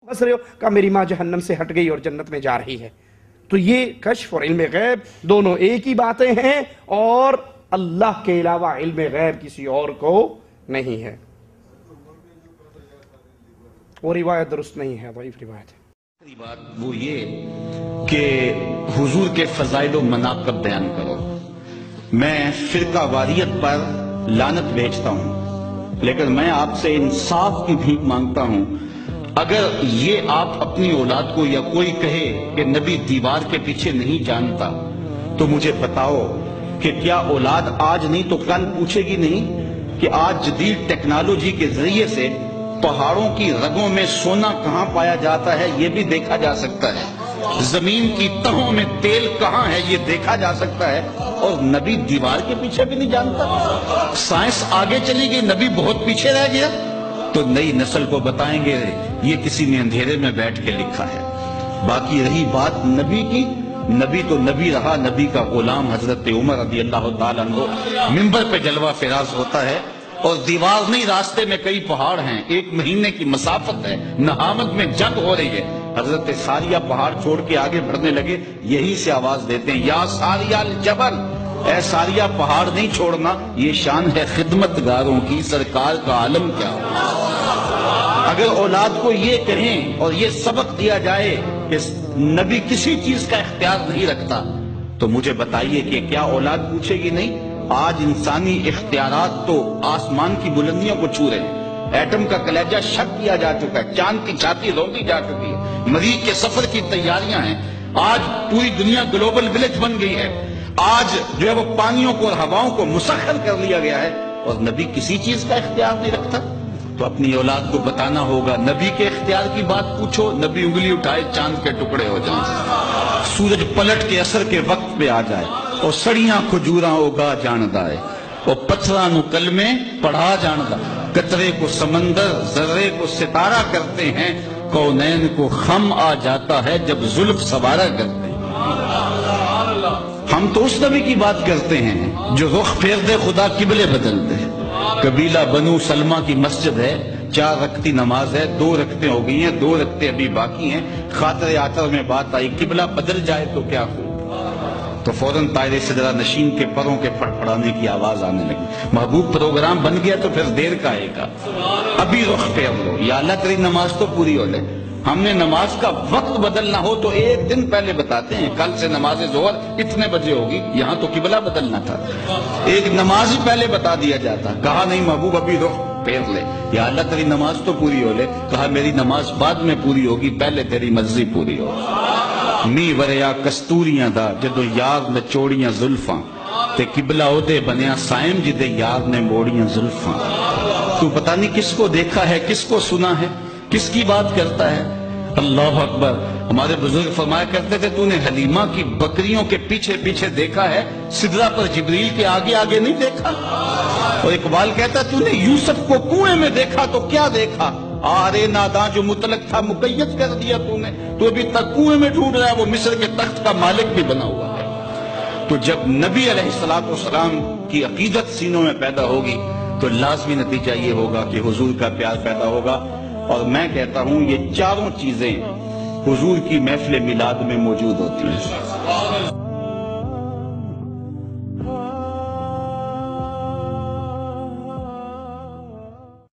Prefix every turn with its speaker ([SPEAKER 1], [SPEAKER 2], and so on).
[SPEAKER 1] हंस रहे हो, कहा मेरी माँ जहन्नम से हट गई और जन्नत में जा रही है। तो ये कश्फ और इल्म गैब दोनों एक ही बातें हैं और अल्लाह के अलावा इल्म गैब किसी और को नहीं है। वो रिवायत दुरुस्त नहीं है, ज़ईफ़ रिवायत है।
[SPEAKER 2] दूसरी बात वो ये कि हुजूर के फज़ाइल व मनाक़िब बयान करो। मैं फिरका वारियत पर लानत भेजता हूँ, लेकिन मैं आपसे इंसाफ की भीख मांगता हूँ। अगर ये आप अपनी औलाद को या कोई कहे कि नबी दीवार के पीछे नहीं जानता, तो मुझे बताओ कि क्या औलाद आज नहीं तो कल पूछेगी नहीं कि आज जदीद टेक्नोलॉजी के जरिए से पहाड़ों की रगों में सोना कहाँ पाया जाता है ये भी देखा जा सकता है, जमीन की तहों में तेल कहाँ है ये देखा जा सकता है, और नबी दीवार के पीछे भी नहीं जानता। साइंस आगे चली गई, नबी बहुत पीछे रह गया। तो नई नस्ल को बताएंगे ये किसी ने अंधेरे में बैठ के लिखा है। बाकी रही बात नबी की, नबी तो नबी रहा, नबी का गुलाम हजरत उमर रज़ी अल्लाह ताला अन्हु मिंबर पे जलवा फिराज होता है, और दीवार नहीं, रास्ते में कई पहाड़ हैं, 1 महीने की मसाफत है, नहामद में जंग हो रही है। हजरत सारिया पहाड़ छोड़ के आगे बढ़ने लगे, यही से आवाज देते हैं या सारिया जबल, ऐ सारिया पहाड़ नहीं छोड़ना, ये शान है खिदमतगारों की, सरकार का आलम क्या हो। अगर औलाद को ये कहें और ये सबक दिया जाए कि नबी किसी चीज का इख्तियार नहीं रखता, तो मुझे बताइए कि क्या औलाद पूछेगी नहीं। आज इंसानी इख्तियारात तो आसमान की बुलंदियों को छू रहे हैं, एटम का कलेजा शक किया जा चुका है, चांद की छाती रोंदी जा चुकी है, मरीज के सफर की तैयारियां हैं। आज पूरी दुनिया ग्लोबल विलेज बन गई है। आज जो है वो पानियों को और हवाओं को मुसख्खर कर लिया गया है, और नबी किसी चीज का इख्तियार नहीं रखता। तो अपनी औलाद को बताना होगा, नबी के इख्तियार की बात पूछो, नबी उंगली उठाए चांद के टुकड़े हो जाए, सूरज पलट के असर के वक्त पे आ जाए, और सड़ियां खजूरा उगा जानदा है, और पत्थरां नु कलमे पढ़ा जानदा, कतरे को समंदर जर्रे को सितारा करते हैं, कौनैन को खम आ जाता है जब जुल्फ सवारा करते हैं। हम तो उस नबी की बात करते हैं जो रुख फेर दे खुदा किबले बदल दे। कबीला बनु सलमा की मस्जिद है, 4 रकती नमाज है, 2 रकतें हो गई हैं, 2 रकतें अभी बाकी हैं। खातिर आतर में बात आई, किबला बदल जाए तो क्या हो, तो फौरन तायरे सजरा नशीन के परों के फड़फड़ाने की आवाज आने लगी। महबूब प्रोग्राम बन गया तो फिर देर का आएगा, अभी रुख फेर लो, या अल्लाह तेरी नमाज तो पूरी हो ले। हमने नमाज का वक्त बदलना हो तो 1 दिन पहले बताते हैं, कल से नमाज जोहर इतने बजे होगी, यहाँ तो किबला बदलना था, एक नमाज ही पहले बता दिया जाता। कहा नहीं महबूब अभी रुख फेर ले, या अल्लाह तेरी नमाज तो पूरी हो ले। कहा मेरी नमाज बाद में पूरी होगी, पहले तेरी मर्जी पूरी हो। नी वरिया कस्तूरियां दा जदों यार ने चोड़ियां जुल्फां, ते किबला ओदे बनिया साइम जिदे यार ने मोड़ियां जुल्फां। तू पता नहीं किसको देखा है, किसको सुना है, किसकी बात करता है। अल्लाह अकबर। हमारे बुजुर्ग फरमाया करते थे, तूने हलीमा की बकरियों के पीछे पीछे देखा है, सिदरा पर जिब्रील के आगे आगे नहीं देखा। और इकबाल कहता है, तूने यूसुफ को कुएं में देखा तो क्या देखा, आरे नादां जो मुतलक था मुकय्यद कर दिया तूने, तो अभी तक कुएं में ढूंढ रहा है, वो मिस्र के तख्त का मालिक भी बना हुआ है। तो जब नबी अलैहिस्सलाम की अकीदत सीनों में पैदा होगी तो लाजमी नतीजा ये होगा कि हुजूर का प्यार पैदा होगा। और मैं कहता हूं ये चारों चीजें हुजूर की महफिल मिलाद में मौजूद होती हैं।